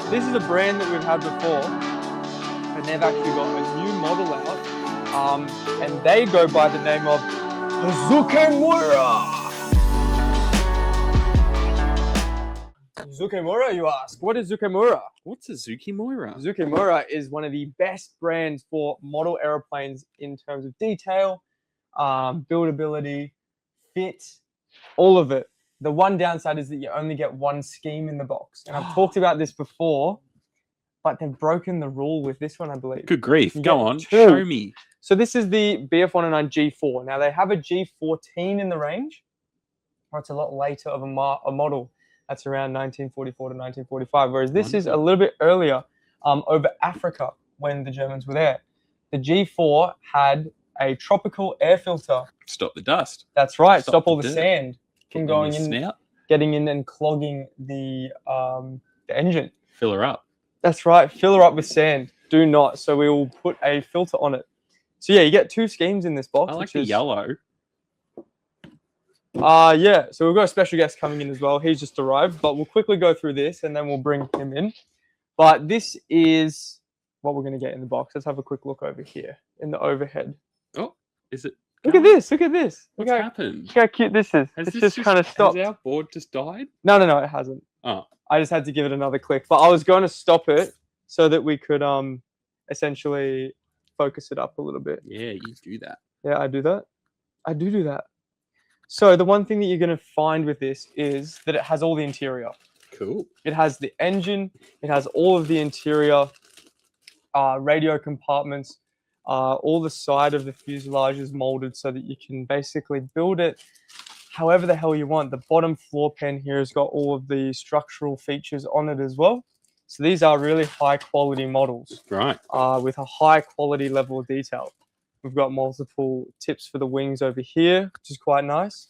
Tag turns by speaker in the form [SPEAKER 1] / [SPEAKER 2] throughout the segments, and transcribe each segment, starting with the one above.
[SPEAKER 1] this is a brand that we've had before, and they've actually got a new model out, and they go by the name of Zoukei-Mura. Zoukei-Mura, you ask? What is Zoukei-Mura?
[SPEAKER 2] What's a Zoukei-Mura?
[SPEAKER 1] Zoukei-Mura is one of the best brands for model aeroplanes in terms of detail, buildability, fit, all of it. The one downside is that you only get one scheme in the box. And I've talked about this before, but they've broken the rule with this one, I believe.
[SPEAKER 2] Good grief.
[SPEAKER 1] You
[SPEAKER 2] Go on.
[SPEAKER 1] two.
[SPEAKER 2] Show me.
[SPEAKER 1] So this is the Bf 109G-4. Now they have a G14 in the range. Or it's a lot later of a model. That's around 1944 to 1945. Whereas this is a little bit earlier over Africa when the Germans were there. The G4 had a tropical air filter.
[SPEAKER 2] Stop the dust.
[SPEAKER 1] That's right. Stop all the
[SPEAKER 2] dirt.
[SPEAKER 1] sand from going in,
[SPEAKER 2] snout.
[SPEAKER 1] getting in and clogging the engine.
[SPEAKER 2] Fill her up.
[SPEAKER 1] That's right. Fill her up with sand. Do not. So we will put a filter on it. So yeah, you get two schemes in this box.
[SPEAKER 2] I like the yellow.
[SPEAKER 1] Yeah. So we've got a special guest coming in as well. He's just arrived, but we'll quickly go through this and then we'll bring him in. But this is what we're going to get in the box. Let's have a quick look over here in the overhead.
[SPEAKER 2] Oh, is it?
[SPEAKER 1] Look at this. Look at this.
[SPEAKER 2] What's happened?
[SPEAKER 1] Look how cute this is.
[SPEAKER 2] Has
[SPEAKER 1] It's
[SPEAKER 2] this
[SPEAKER 1] just kind of stopped.
[SPEAKER 2] Has our board just died?
[SPEAKER 1] No, it hasn't.
[SPEAKER 2] Oh.
[SPEAKER 1] I just had to give it another click. But I was going to stop it so that we could essentially focus it up a little bit.
[SPEAKER 2] Yeah, you do that.
[SPEAKER 1] Yeah, I do that. I do that. So the one thing that you're going to find with this is that it has all the interior.
[SPEAKER 2] Cool.
[SPEAKER 1] It has the engine. It has all of the interior radio compartments. All the side of the fuselage is molded so that you can basically build it however the hell you want. The bottom floor pan here has got all of the structural features on it as well. So these are really high quality models.
[SPEAKER 2] Right.
[SPEAKER 1] With a high quality level of detail. We've got multiple tips for the wings over here, which is quite nice.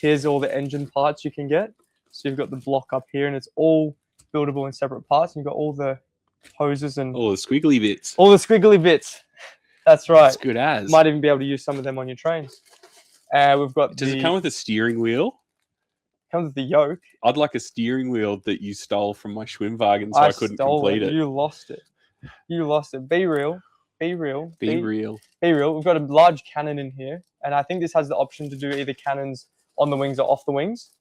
[SPEAKER 1] Here's all the engine parts you can get. So you've got the block up here and it's all buildable in separate parts. And you've got all the hoses and
[SPEAKER 2] all the squiggly bits.
[SPEAKER 1] All the squiggly bits. That's right.
[SPEAKER 2] It's good as.
[SPEAKER 1] Might even be able to use some of them on your trains. We've got.
[SPEAKER 2] Does it come with a steering wheel?
[SPEAKER 1] Comes with the yoke.
[SPEAKER 2] I'd like a steering wheel that you stole from my Schwimmwagen, so I couldn't complete it.
[SPEAKER 1] You lost it. You lost it. Be real. Be real.
[SPEAKER 2] Be real.
[SPEAKER 1] Be real. We've got a large cannon in here, and I think this has the option to do either cannons on the wings or off the wings.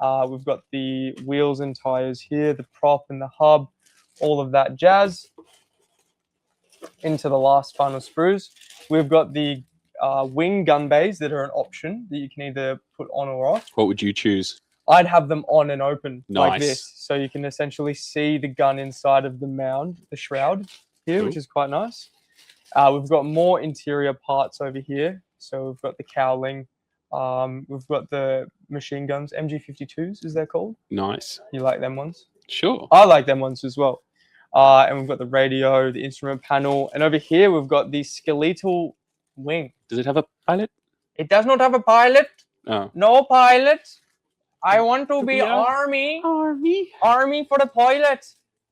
[SPEAKER 1] We've got the wheels and tires here, the prop and the hub, all of that jazz. Into the last final sprues. We've got the wing gun bays that are an option that you can either put on or off.
[SPEAKER 2] What would you choose?
[SPEAKER 1] I'd have them on and open like
[SPEAKER 2] Nice.
[SPEAKER 1] this. So you can essentially see the gun inside of the mound, the shroud here,
[SPEAKER 2] Cool.
[SPEAKER 1] which is quite nice. We've got more interior parts over here. So we've got the cowling. We've got the machine guns, MG52s, as they're called.
[SPEAKER 2] Nice.
[SPEAKER 1] You like them ones?
[SPEAKER 2] Sure.
[SPEAKER 1] I like them ones as well. And we've got the radio, the instrument panel. And over here, we've got the skeletal wing.
[SPEAKER 2] Does it have a pilot?
[SPEAKER 1] It does not have a pilot.
[SPEAKER 2] Oh.
[SPEAKER 1] No pilot. I want to be
[SPEAKER 2] Yeah.
[SPEAKER 1] army.
[SPEAKER 2] Army.
[SPEAKER 1] Army for the pilot.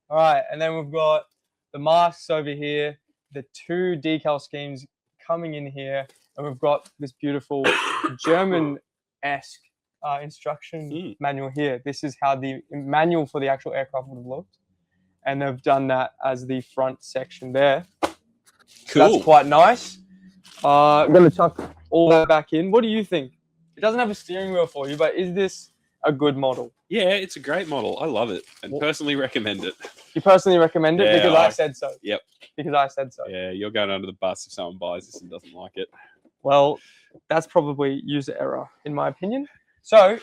[SPEAKER 1] All right. And then we've got the masks over here. The two decal schemes coming in here. And we've got this beautiful German-esque instruction manual here. This is how the manual for the actual aircraft would have looked. And they've done that as the front section there.
[SPEAKER 2] Cool.
[SPEAKER 1] So that's quite nice. I'm going to chuck all that back in. What do you think? It doesn't have a steering wheel for you, but is this a good model?
[SPEAKER 2] Yeah, it's a great model. I love it and personally recommend it.
[SPEAKER 1] You personally recommend it?
[SPEAKER 2] Yeah,
[SPEAKER 1] Because I said so.
[SPEAKER 2] Yep.
[SPEAKER 1] Because I said so.
[SPEAKER 2] Yeah, you're going under the bus if someone buys this and doesn't like it.
[SPEAKER 1] Well, that's probably user error, in my opinion. So,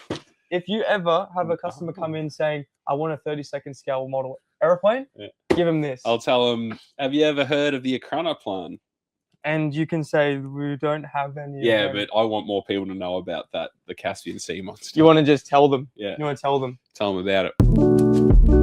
[SPEAKER 1] if you ever have a customer come in saying, I want a 30-second scale model aeroplane, give them this.
[SPEAKER 2] I'll tell them, have you ever heard of the Akrana plan?
[SPEAKER 1] And you can say, we don't have any.
[SPEAKER 2] Yeah, but I want more people to know about that, the Caspian Sea monster.
[SPEAKER 1] You want to just tell them.
[SPEAKER 2] Yeah.
[SPEAKER 1] You want to tell them.
[SPEAKER 2] Tell them about it.